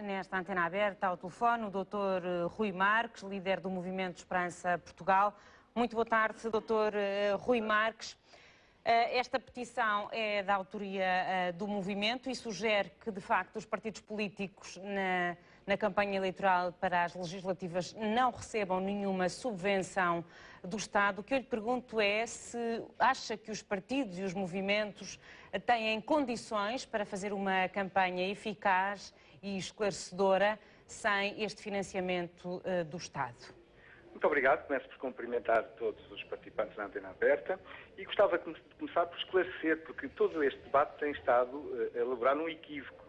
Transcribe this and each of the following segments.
Nesta antena aberta ao telefone o Dr. Rui Marques, líder do Movimento Esperança Portugal. Muito boa tarde, Dr. Rui Marques. Esta petição é da autoria do movimento e sugere que, de facto, os partidos políticos na campanha eleitoral para as legislativas não recebam nenhuma subvenção do Estado. O que eu lhe pergunto é se acha que os partidos e os movimentos têm condições para fazer uma campanha eficaz e esclarecedora sem este financiamento do Estado. Muito obrigado. Começo por cumprimentar todos os participantes da antena aberta e gostava de começar por esclarecer, porque todo este debate tem estado a elaborar um equívoco.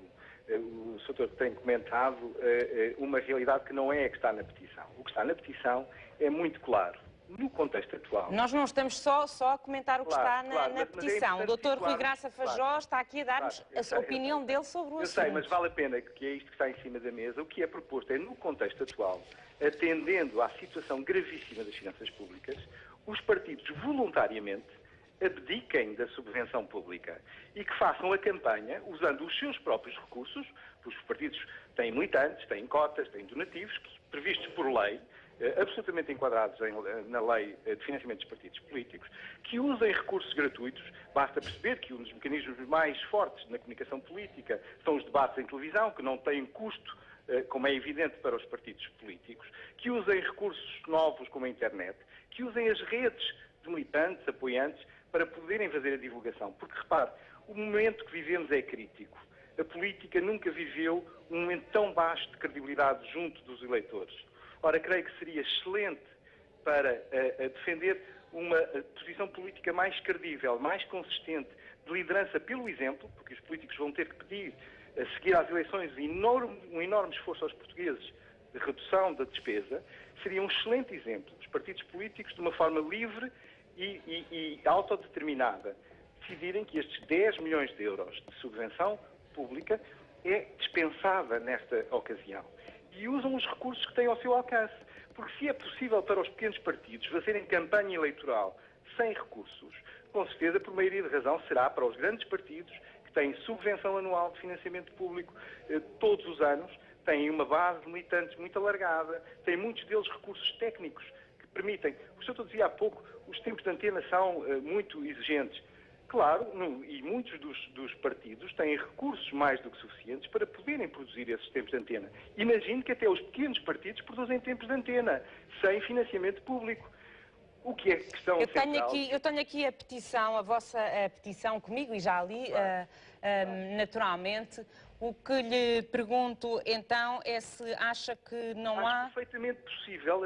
O Sr. tem comentado uma realidade que não é a que está na petição. O que está na petição é muito claro. No contexto atual... Nós não estamos só a comentar o que está na petição. O Dr. Rui Graça Fajó está aqui a dar-nos a opinião dele sobre o assunto. Eu sei, mas vale a pena que é isto que está em cima da mesa. O que é proposto é, no contexto atual, atendendo à situação gravíssima das finanças públicas, os partidos voluntariamente abdiquem da subvenção pública e que façam a campanha usando os seus próprios recursos, porque os partidos têm militantes, têm cotas, têm donativos, previstos por lei, absolutamente enquadrados na lei de financiamento dos partidos políticos, que usem recursos gratuitos. Basta perceber que um dos mecanismos mais fortes na comunicação política são os debates em televisão, que não têm custo, como é evidente para os partidos políticos, que usem recursos novos como a internet, que usem as redes de militantes, apoiantes, para poderem fazer a divulgação. Porque, repare, o momento que vivemos é crítico. A política nunca viveu um momento tão baixo de credibilidade junto dos eleitores. Ora, creio que seria excelente para defender uma posição política mais credível, mais consistente, de liderança pelo exemplo, porque os políticos vão ter que pedir, a seguir às eleições, um enorme esforço aos portugueses de redução da despesa. Seria um excelente exemplo. Os partidos políticos, de uma forma livre e autodeterminada, decidirem que estes 10 milhões de euros de subvenção pública é dispensável nesta ocasião. E usam os recursos que têm ao seu alcance. Porque se é possível para os pequenos partidos fazerem campanha eleitoral sem recursos, com certeza, por maioria de razão, será para os grandes partidos que têm subvenção anual de financiamento público todos os anos, têm uma base de militantes muito alargada, têm muitos deles recursos técnicos que permitem. O Sr. dizia há pouco, os tempos de antena são muito exigentes. Claro, e muitos dos partidos têm recursos mais do que suficientes para poderem produzir esses tempos de antena. Imagino que até os pequenos partidos produzem tempos de antena, sem financiamento público. O que é questão central? Eu tenho aqui a petição, a vossa petição comigo e já li, claro. Naturalmente. O que lhe pergunto, então, é se acha que não há... Acho perfeitamente possível,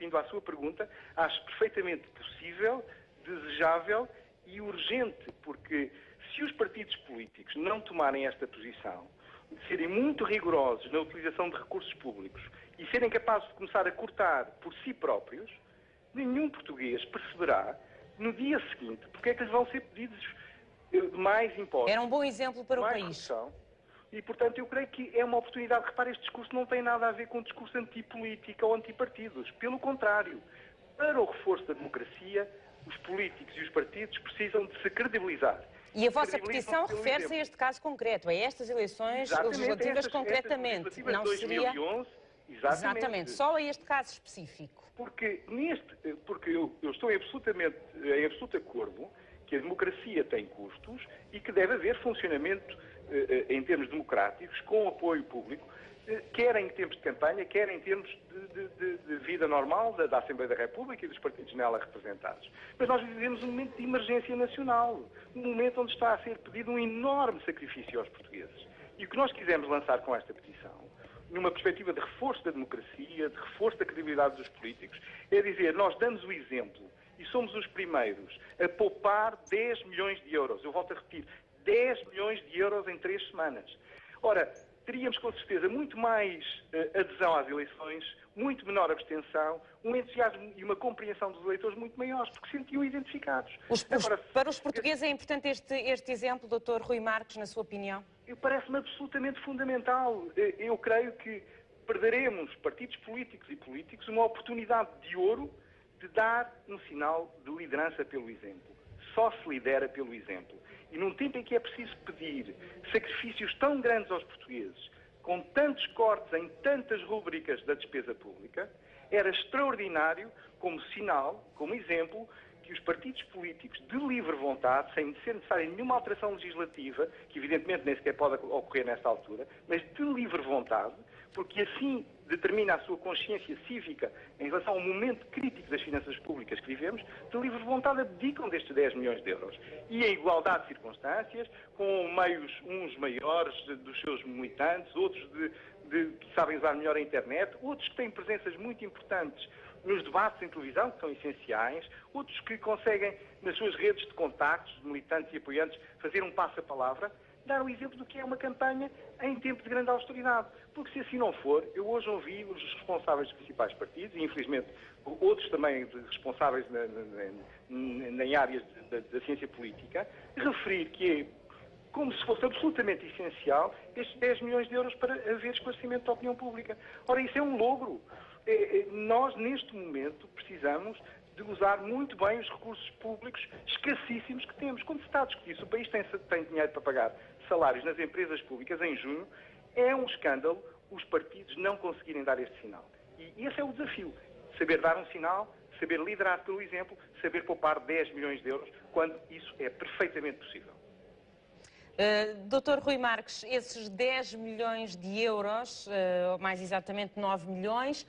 indo à sua pergunta, acho perfeitamente possível, desejável e urgente, porque se os partidos políticos não tomarem esta posição, de serem muito rigorosos na utilização de recursos públicos e serem capazes de começar a cortar por si próprios, nenhum português perceberá no dia seguinte porque é que lhes vão ser pedidos mais impostos. Era um bom exemplo para o país. Corrupção. E, portanto, eu creio que é uma oportunidade. Repare, este discurso não tem nada a ver com um discurso antipolítica ou antipartidos. Pelo contrário, para o reforço da democracia, os políticos e os partidos precisam de se credibilizar. E a vossa petição refere-se a este caso concreto, a estas eleições legislativas concretamente. Estas não seria... 2011, exatamente, só a este caso específico. Porque eu estou em absoluto acordo que a democracia tem custos e que deve haver funcionamento em termos democráticos, com apoio público, quer em termos de campanha, quer em termos de vida normal da Assembleia da República e dos partidos nela representados. Mas nós vivemos um momento de emergência nacional, um momento onde está a ser pedido um enorme sacrifício aos portugueses. E o que nós quisemos lançar com esta petição, numa perspectiva de reforço da democracia, de reforço da credibilidade dos políticos, é dizer, nós damos o exemplo e somos os primeiros a poupar 10 milhões de euros. Eu volto a repetir, 10 milhões de euros em 3 semanas. Ora, teríamos com certeza muito mais adesão às eleições, muito menor abstenção, um entusiasmo e uma compreensão dos eleitores muito maiores, porque se sentiam identificados. Para os portugueses é importante este exemplo, Dr. Rui Marques, na sua opinião? Parece-me absolutamente fundamental. Eu creio que perderemos, partidos políticos e políticos, uma oportunidade de ouro de dar um sinal de liderança pelo exemplo. Só se lidera pelo exemplo. E num tempo em que é preciso pedir sacrifícios tão grandes aos portugueses, com tantos cortes em tantas rúbricas da despesa pública, era extraordinário como sinal, como exemplo, que os partidos políticos de livre vontade, sem ser necessária nenhuma alteração legislativa, que evidentemente nem sequer pode ocorrer nesta altura, mas de livre vontade, porque assim determina a sua consciência cívica em relação ao momento crítico das finanças públicas que vivemos, de livre vontade abdicam destes 10 milhões de euros. E em igualdade de circunstâncias, com meios uns maiores dos seus militantes, outros que sabem usar melhor a internet, outros que têm presenças muito importantes nos debates em televisão, que são essenciais, outros que conseguem, nas suas redes de contactos, de militantes e apoiantes, fazer um passo-a-palavra, dar o exemplo do que é uma campanha em tempo de grande austeridade. Porque se assim não for, eu hoje ouvi os responsáveis dos principais partidos, e infelizmente outros também responsáveis em áreas da ciência política, referir que é como se fosse absolutamente essencial estes 10 milhões de euros para haver esclarecimento da opinião pública. Ora, isso é um logro. Nós, neste momento, precisamos de usar muito bem os recursos públicos escassíssimos que temos. Quando se está a discutir se o país tem dinheiro para pagar salários nas empresas públicas em junho, é um escândalo os partidos não conseguirem dar este sinal. E esse é o desafio. Saber dar um sinal, saber liderar pelo exemplo, saber poupar 10 milhões de euros, quando isso é perfeitamente possível. Dr. Rui Marques, esses 10 milhões de euros, ou mais exatamente 9 milhões,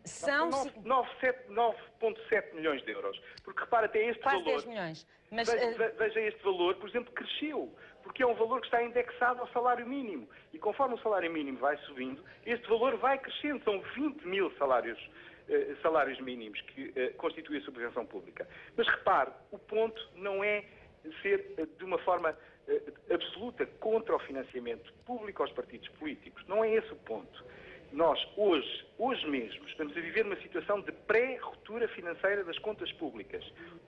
são... 9,7 milhões de euros. Porque repara, até este quase valor... 10 milhões. Mas, veja este valor, por exemplo, cresceu. Porque é um valor que está indexado ao salário mínimo. E conforme o salário mínimo vai subindo, este valor vai crescendo. São 20 mil salários mínimos que constituem a subvenção pública. Mas repare, o ponto não é ser de uma forma absoluta contra o financiamento público aos partidos políticos. Não é esse o ponto. Nós, hoje mesmo, estamos a viver uma situação de pré-ruptura financeira das contas públicas.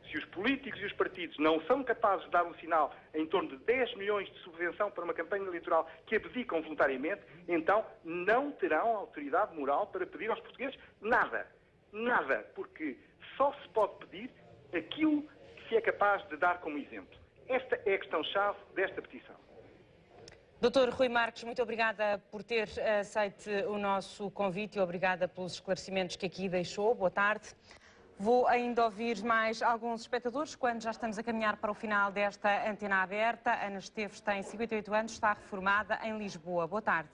Se os políticos e os partidos não são capazes de dar um sinal em torno de 10 milhões de subvenção para uma campanha eleitoral que abdicam voluntariamente, então não terão autoridade moral para pedir aos portugueses nada. Nada. Porque só se pode pedir aquilo que se é capaz de dar como exemplo. Esta é a questão-chave desta petição. Dr. Rui Marques, muito obrigada por ter aceito o nosso convite e obrigada pelos esclarecimentos que aqui deixou. Boa tarde. Vou ainda ouvir mais alguns espectadores quando já estamos a caminhar para o final desta antena aberta. Ana Esteves tem 58 anos, está reformada em Lisboa. Boa tarde.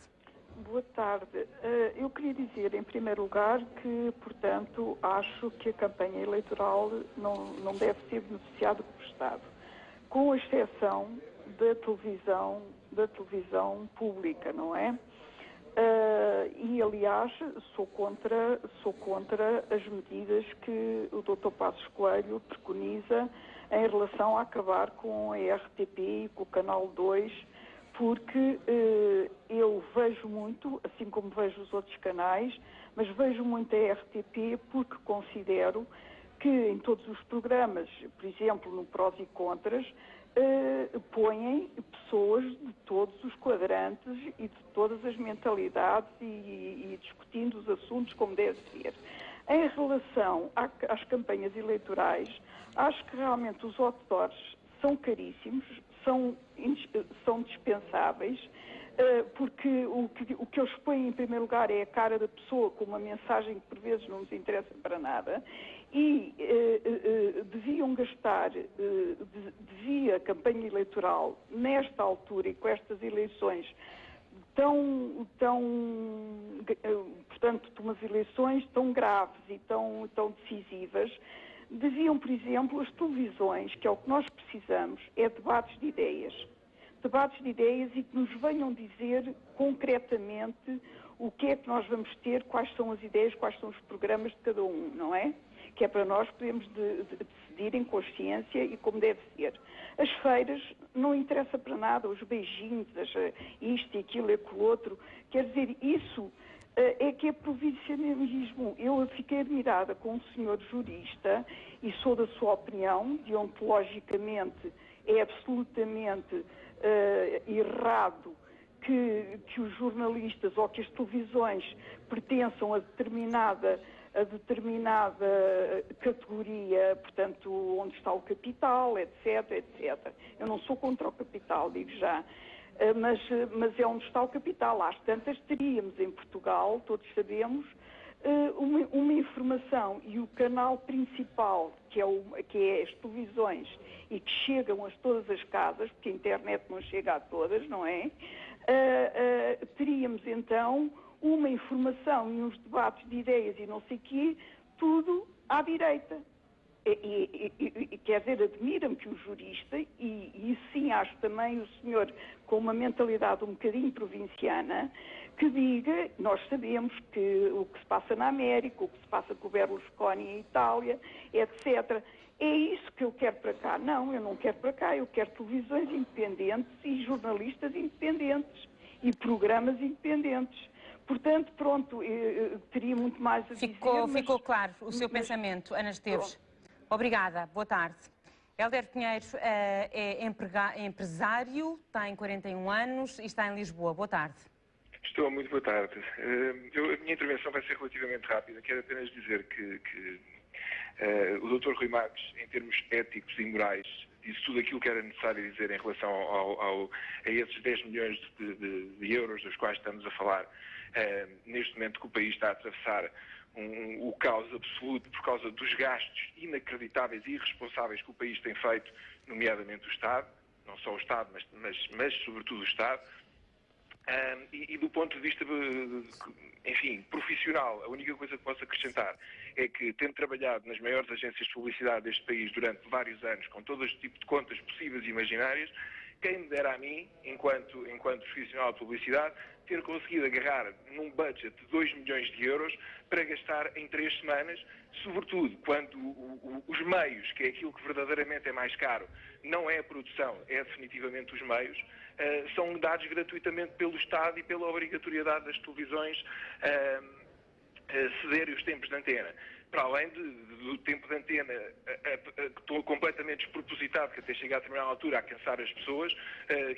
Boa tarde. Eu queria dizer, em primeiro lugar, que, portanto, acho que a campanha eleitoral não deve ser beneficiada pelo Estado, com exceção da televisão pública, não é? E, aliás, sou contra as medidas que o Dr. Passos Coelho preconiza em relação a acabar com a RTP e com o Canal 2, porque eu vejo muito, assim como vejo os outros canais, mas vejo muito a RTP porque considero que em todos os programas, por exemplo, no Prós e Contras, põem pessoas de todos os quadrantes e de todas as mentalidades e discutindo os assuntos como deve ser. Em relação às campanhas eleitorais, acho que realmente os outdoors são caríssimos, são dispensáveis, porque o que eles põem em primeiro lugar é a cara da pessoa com uma mensagem que por vezes não nos interessa para nada e deviam gastar, devia a campanha eleitoral nesta altura e com estas eleições portanto, umas eleições tão graves e tão decisivas, deviam, por exemplo, as televisões, que é o que nós precisamos, é debates de ideias e que nos venham dizer concretamente o que é que nós vamos ter, quais são as ideias, quais são os programas de cada um, não é? Que é para nós podermos decidir em consciência e como deve ser. As feiras não interessa para nada, os beijinhos, isto e aquilo e aquilo outro, quer dizer, isso é que é provincianismo. Eu fiquei admirada com um senhor jurista e sou da sua opinião, deontologicamente é absolutamente errado que os jornalistas ou que as televisões pertençam a determinada categoria, portanto, onde está o capital, etc, etc. Eu não sou contra o capital, digo já. Mas é onde está o capital. Às tantas teríamos em Portugal, todos sabemos, uma informação, e o canal principal, que é as televisões, e que chegam a todas as casas, porque a internet não chega a todas, não é? Teríamos então uma informação e uns debates de ideias e não sei o quê, tudo à direita. Quer dizer, admira-me que o jurista, e sim acho também o senhor com uma mentalidade um bocadinho provinciana, que diga, nós sabemos que o que se passa na América, o que se passa com o Berlusconi em Itália, etc. É isso que eu quero para cá. Não, eu não quero para cá, eu quero televisões independentes e jornalistas independentes e programas independentes. Portanto, pronto, teria muito mais a dizer. Ficou claro o seu pensamento, Ana Esteves. Pronto. Obrigada, boa tarde. Hélder Pinheiro é empresário, tem 41 anos e está em Lisboa. Boa tarde. Estou, muito boa tarde. A minha intervenção vai ser relativamente rápida. Quero apenas dizer que o Dr. Rui Marques, em termos éticos e morais, disse tudo aquilo que era necessário dizer em relação a esses 10 milhões de euros dos quais estamos a falar, neste momento que o país está a atravessar o caos absoluto por causa dos gastos inacreditáveis e irresponsáveis que o país tem feito, nomeadamente o Estado, não só o Estado, mas sobretudo o Estado. E do ponto de vista, enfim, profissional, a única coisa que posso acrescentar é que, tendo trabalhado nas maiores agências de publicidade deste país durante vários anos, com todo este tipo de contas possíveis e imaginárias, quem me dera a mim, enquanto profissional de publicidade, ter conseguido agarrar num budget de 2 milhões de euros para gastar em 3 semanas, sobretudo quando os meios, que é aquilo que verdadeiramente é mais caro, não é a produção, é definitivamente os meios, são dados gratuitamente pelo Estado e pela obrigatoriedade das televisões cederem os tempos de antena. Para além do tempo de antena completamente despropositado, que até chega a determinada altura a cansar as pessoas,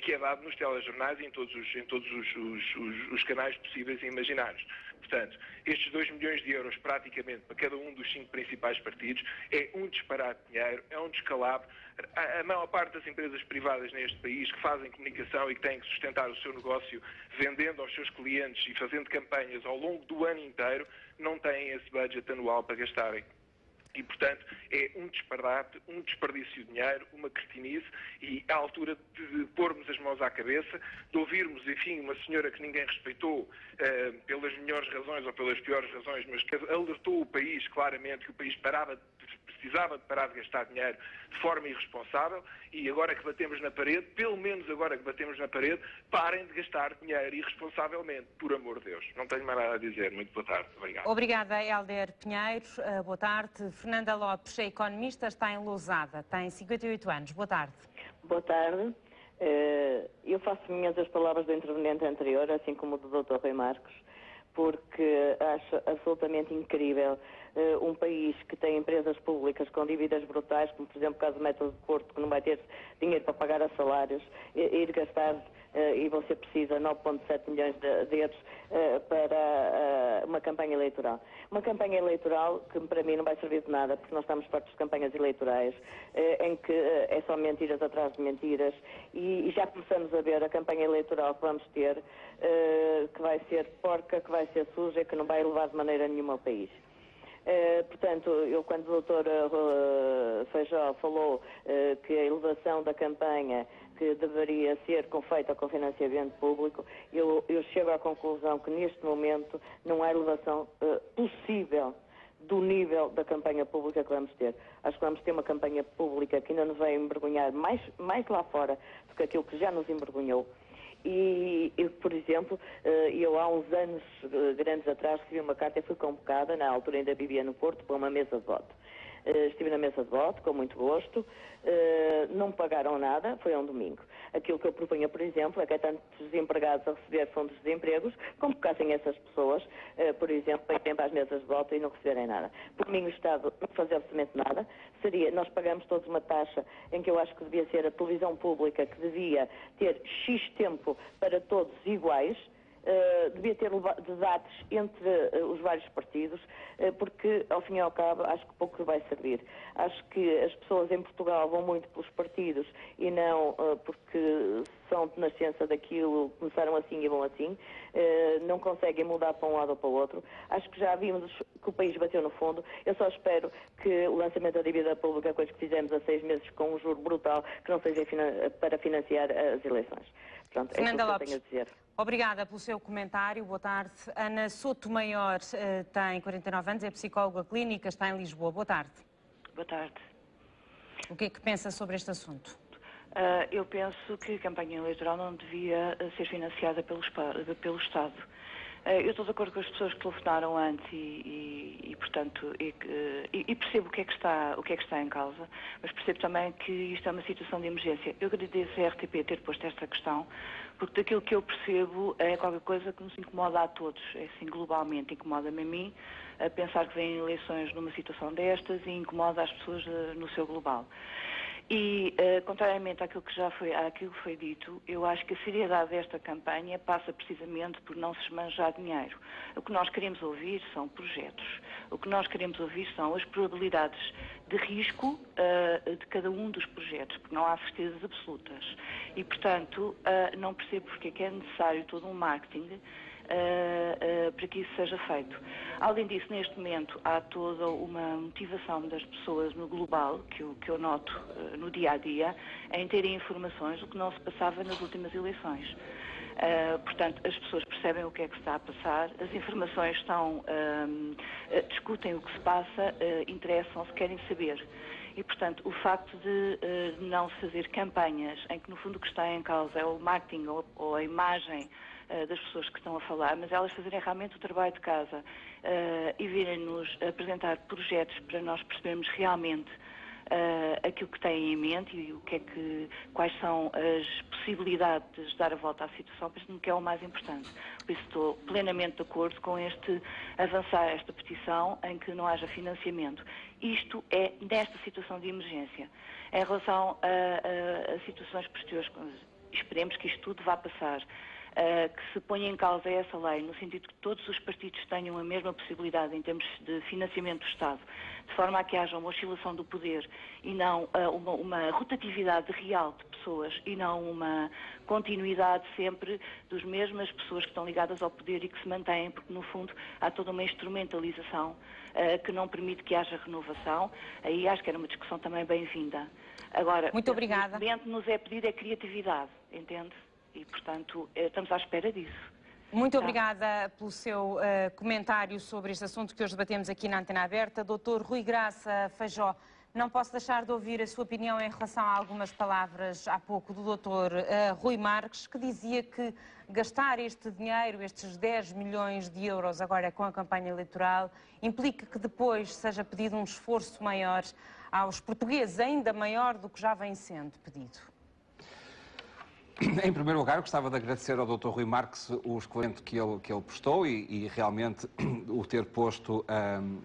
que é dado nos telejornais e em todos os canais possíveis e imaginários. Portanto, estes 2 milhões de euros praticamente para cada um dos 5 principais partidos é um disparate de dinheiro, é um descalabro. A maior parte das empresas privadas neste país que fazem comunicação e que têm que sustentar o seu negócio vendendo aos seus clientes e fazendo campanhas ao longo do ano inteiro, não têm esse budget anual para gastarem. E, portanto, é um disparate, um desperdício de dinheiro, uma cretinice, e à altura de pormos as mãos à cabeça, de ouvirmos, enfim, uma senhora que ninguém respeitou pelas melhores razões ou pelas piores razões, mas que alertou o país claramente que o país precisava de parar de gastar dinheiro de forma irresponsável, e agora que batemos na parede, pelo menos agora que batemos na parede, parem de gastar dinheiro irresponsavelmente, por amor de Deus. Não tenho mais nada a dizer. Muito boa tarde. Obrigado. Obrigada, Hélder Pinheiro. Boa tarde. Fernanda Lopes é economista, está em Lousada, tem 58 anos. Boa tarde. Boa tarde. Eu faço minhas as palavras do interveniente anterior, assim como do Dr. Rui Marques, porque acho absolutamente incrível um país que tem empresas públicas com dívidas brutais, como por exemplo o caso do Método de Porto, que não vai ter dinheiro para pagar a salários, ir gastar, e você precisa, 9,7 milhões de euros para uma campanha eleitoral. Uma campanha eleitoral que para mim não vai servir de nada, porque nós estamos perto de campanhas eleitorais, em que é só mentiras atrás de mentiras, e já começamos a ver a campanha eleitoral que vamos ter, que vai ser porca, que vai ser suja, que não vai levar de maneira nenhuma ao país. Portanto, eu quando o Dr. Feijó falou que a elevação da campanha que deveria ser feita com financiamento público, eu chego à conclusão que neste momento não há elevação possível do nível da campanha pública que vamos ter. Acho que vamos ter uma campanha pública que ainda nos vai envergonhar mais lá fora do que aquilo que já nos envergonhou. E por exemplo, eu há uns anos grandes atrás recebi uma carta e fui convocada, na altura ainda vivia no Porto, para uma mesa de voto. Estive na mesa de voto, com muito gosto, não me pagaram nada, foi um domingo. Aquilo que eu propunha, por exemplo, é que há tantos desempregados a receber fundos de desempregos, convocassem essas pessoas, por exemplo, para irem para as mesas de voto e não receberem nada. Por mim, o Estado não fazer absolutamente nada, nós pagamos todos uma taxa em que eu acho que devia ser a televisão pública, que devia ter X tempo para todos iguais, devia ter debates entre os vários partidos, porque, ao fim e ao cabo, acho que pouco vai servir. Acho que as pessoas em Portugal vão muito pelos partidos e não porque são de nascença daquilo, começaram assim e vão assim, não conseguem mudar para um lado ou para o outro. Acho que já vimos que o país bateu no fundo. Eu só espero que o lançamento da dívida pública, coisa que fizemos há 6 meses com um juro brutal, que não seja para financiar as eleições. Pronto, é isso que eu tenho a dizer. Obrigada pelo seu comentário. Boa tarde. Ana Sotomayor tem 49 anos, é psicóloga clínica, está em Lisboa. Boa tarde. Boa tarde. O que é que pensa sobre este assunto? Eu penso que a campanha eleitoral não devia ser financiada pelo Estado. Eu estou de acordo com as pessoas que telefonaram antes e portanto, percebo o que é que está em causa, mas percebo também que isto é uma situação de emergência. Eu agradeço a RTP ter posto esta questão, porque daquilo que eu percebo é qualquer coisa que nos incomoda a todos, é assim, globalmente, incomoda-me a mim, a pensar que vêm eleições numa situação destas e incomoda as pessoas no seu global. E, contrariamente àquilo que foi dito, eu acho que a seriedade desta campanha passa precisamente por não se esbanjar dinheiro. O que nós queremos ouvir são projetos. O que nós queremos ouvir são as probabilidades de risco de cada um dos projetos, porque não há certezas absolutas. E, portanto, não percebo porque é que é necessário todo um marketing para que isso seja feito. Além disso, neste momento, há toda uma motivação das pessoas no global, que eu noto no dia-a-dia, em terem informações do que não se passava nas últimas eleições. Portanto, as pessoas percebem o que é que está a passar, as informações discutem o que se passa, interessam-se, querem saber. E, portanto, o facto de não se fazer campanhas em que, no fundo, o que está em causa é o marketing ou a imagem das pessoas que estão a falar, mas elas fazerem realmente o trabalho de casa e virem-nos apresentar projetos para nós percebermos realmente aquilo que têm em mente e quais são as possibilidades de dar a volta à situação, parece-me que é o mais importante. Por isso estou plenamente de acordo com avançar esta petição em que não haja financiamento. Isto é nesta situação de emergência. Em relação a situações posteriores, esperemos que isto tudo vá passar. Que se ponha em causa essa lei, no sentido que todos os partidos tenham a mesma possibilidade em termos de financiamento do Estado, de forma a que haja uma oscilação do poder e não uma rotatividade real de pessoas e não uma continuidade sempre das mesmas pessoas que estão ligadas ao poder e que se mantêm, porque no fundo há toda uma instrumentalização que não permite que haja renovação. Aí acho que era uma discussão também bem-vinda. Agora, muito obrigada. Neste momento nos é pedido a criatividade, entende? E, portanto, estamos à espera disso. Muito obrigada pelo seu comentário sobre este assunto que hoje debatemos aqui na Antena Aberta. Dr. Rui Graça Feijó, não posso deixar de ouvir a sua opinião em relação a algumas palavras há pouco do Dr. Rui Marques, que dizia que gastar este dinheiro, estes 10 milhões de euros agora com a campanha eleitoral, implica que depois seja pedido um esforço maior aos portugueses, ainda maior do que já vem sendo pedido. Em primeiro lugar, eu gostava de agradecer ao Dr. Rui Marques o esclarecimento que ele prestou e realmente o ter posto,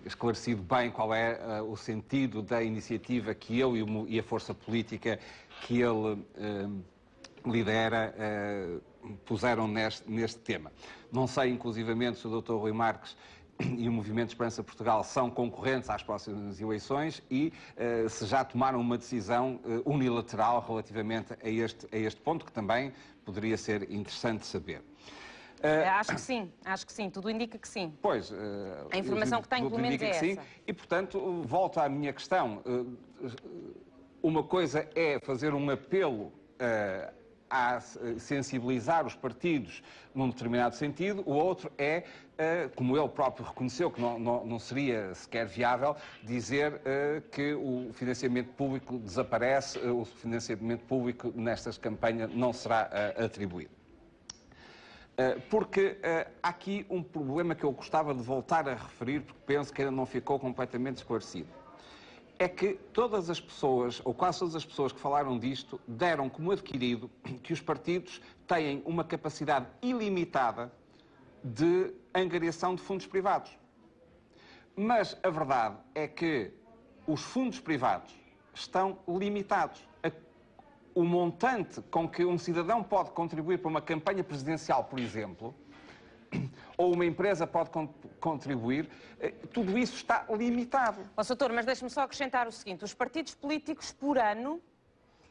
esclarecido bem qual é o sentido da iniciativa que ele e a força política que ele lidera puseram neste tema. Não sei, inclusivamente, se o Dr. Rui Marques e o Movimento Esperança Portugal são concorrentes às próximas eleições e se já tomaram uma decisão unilateral relativamente a este ponto, que também poderia ser interessante saber. Acho que sim, tudo indica que sim. Pois, a informação que tenho, pelo menos, é essa. E, portanto, volto à minha questão. Uma coisa é fazer um apelo a sensibilizar os partidos num determinado sentido, o outro é, como ele próprio reconheceu, que não seria sequer viável, dizer que o financiamento público desaparece, o financiamento público nestas campanhas não será atribuído. Porque há aqui um problema que eu gostava de voltar a referir, porque penso que ainda não ficou completamente esclarecido. É que todas as pessoas, ou quase todas as pessoas que falaram disto, deram como adquirido que os partidos têm uma capacidade ilimitada de angariação de fundos privados. Mas a verdade é que os fundos privados estão limitados. O montante com que um cidadão pode contribuir para uma campanha presidencial, por exemplo, ou uma empresa pode contribuir, tudo isso está limitado. Doutor, mas deixe-me só acrescentar o seguinte, os partidos políticos por ano,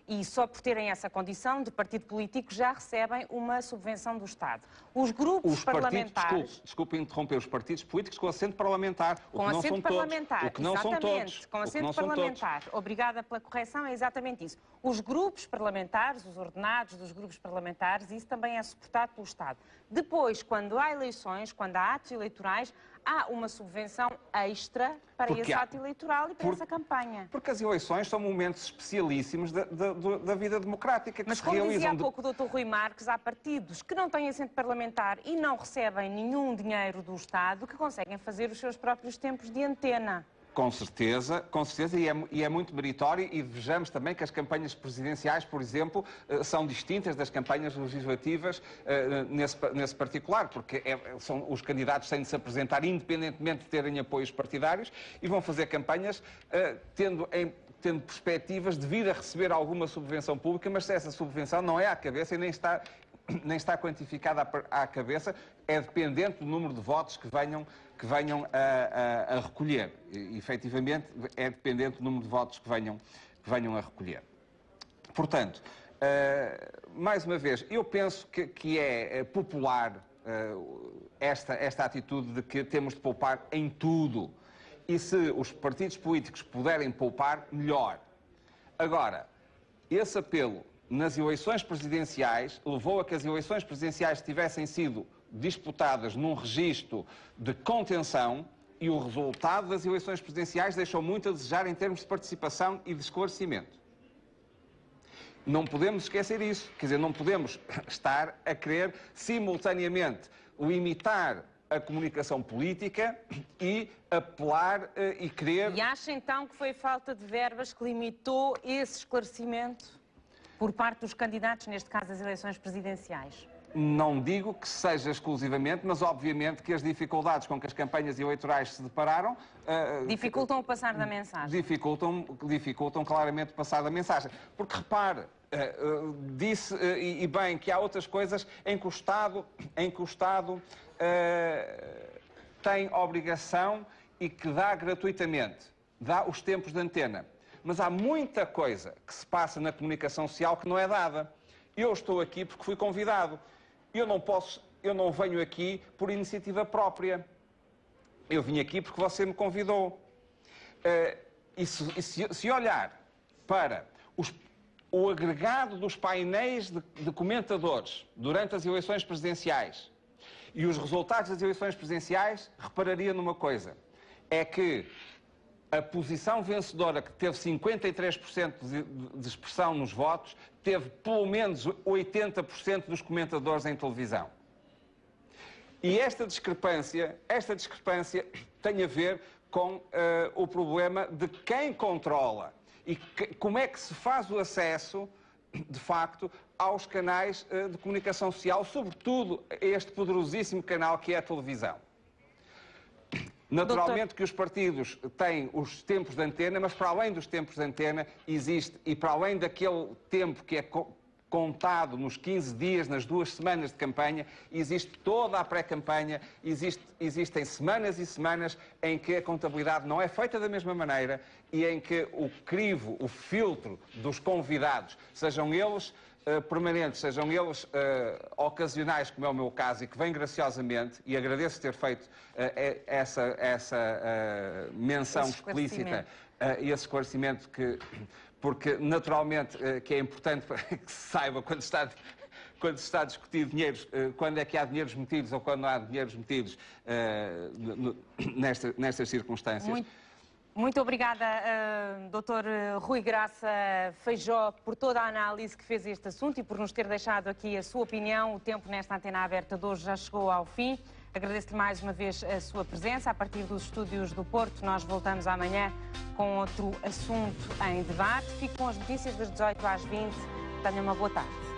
e só por terem essa condição de partido político, já recebem uma subvenção do Estado. Os grupos parlamentares... Desculpe interromper, os partidos políticos com assento parlamentar, com assento parlamentar, exatamente, com assento parlamentar. Todos. Obrigada pela correção, é exatamente isso. Os grupos parlamentares, os ordenados dos grupos parlamentares, isso também é suportado pelo Estado. Depois, quando há eleições, quando há atos eleitorais, há uma subvenção extra para esse ato eleitoral e para essa campanha. Porque as eleições são momentos especialíssimos da vida democrática que Mas se como realizam... dizia há pouco o Dr. Rui Marques, há partidos que não têm assento parlamentar e não recebem nenhum dinheiro do Estado que conseguem fazer os seus próprios tempos de antena. Com certeza, e é muito meritório, e vejamos também que as campanhas presidenciais, por exemplo, são distintas das campanhas legislativas nesse particular, porque os candidatos têm de se apresentar independentemente de terem apoios partidários e vão fazer campanhas tendo perspectivas de vir a receber alguma subvenção pública, mas se essa subvenção não é à cabeça e nem está quantificada à cabeça, é dependente do número de votos que venham a recolher. E, efetivamente, é dependente do número de votos que venham a recolher. Portanto, mais uma vez, eu penso que é popular esta atitude de que temos de poupar em tudo. E se os partidos políticos puderem poupar, melhor. Agora, esse apelo nas eleições presidenciais levou a que as eleições presidenciais tivessem sido disputadas num registro de contenção e o resultado das eleições presidenciais deixou muito a desejar em termos de participação e de esclarecimento. Não podemos esquecer isso, quer dizer, não podemos estar a querer simultaneamente limitar a comunicação política e apelar e querer... E acha então que foi falta de verbas que limitou esse esclarecimento por parte dos candidatos, neste caso das eleições presidenciais? Não digo que seja exclusivamente, mas obviamente que as dificuldades com que as campanhas eleitorais se depararam... dificultam o passar da mensagem. Dificultam claramente o passar da mensagem. Porque, repare, disse, e bem, que há outras coisas em que o Estado tem obrigação e que dá gratuitamente, dá os tempos de antena. Mas há muita coisa que se passa na comunicação social que não é dada. Eu estou aqui porque fui convidado. Eu não venho aqui por iniciativa própria. Eu vim aqui porque você me convidou. E se olhar para o agregado dos painéis de comentadores durante as eleições presidenciais e os resultados das eleições presidenciais, repararia numa coisa. É que a posição vencedora, que teve 53% de expressão nos votos, teve pelo menos 80% dos comentadores em televisão. E esta discrepância tem a ver com o problema de quem controla e como é que se faz o acesso, de facto, aos canais de comunicação social, sobretudo a este poderosíssimo canal que é a televisão. Naturalmente que os partidos têm os tempos de antena, mas para além dos tempos de antena existe, e para além daquele tempo que é contado nos 15 dias, nas 2 semanas de campanha, existe toda a pré-campanha, existem semanas e semanas em que a contabilidade não é feita da mesma maneira e em que o crivo, o filtro dos convidados, sejam eles permanentes, sejam eles ocasionais, como é o meu caso, e que vem graciosamente, e agradeço ter feito essa menção explícita e esse esclarecimento, porque naturalmente que é importante que se saiba quando se está a discutir dinheiros, quando é que há dinheiros metidos ou quando não há dinheiros metidos nestas circunstâncias. Muito obrigada, Dr. Rui Graça Feijó, por toda a análise que fez este assunto e por nos ter deixado aqui a sua opinião. O tempo nesta antena aberta de hoje já chegou ao fim. Agradeço-lhe mais uma vez a sua presença. A partir dos estúdios do Porto, nós voltamos amanhã com outro assunto em debate. Fique com as notícias das 18 às 20. Tenha uma boa tarde.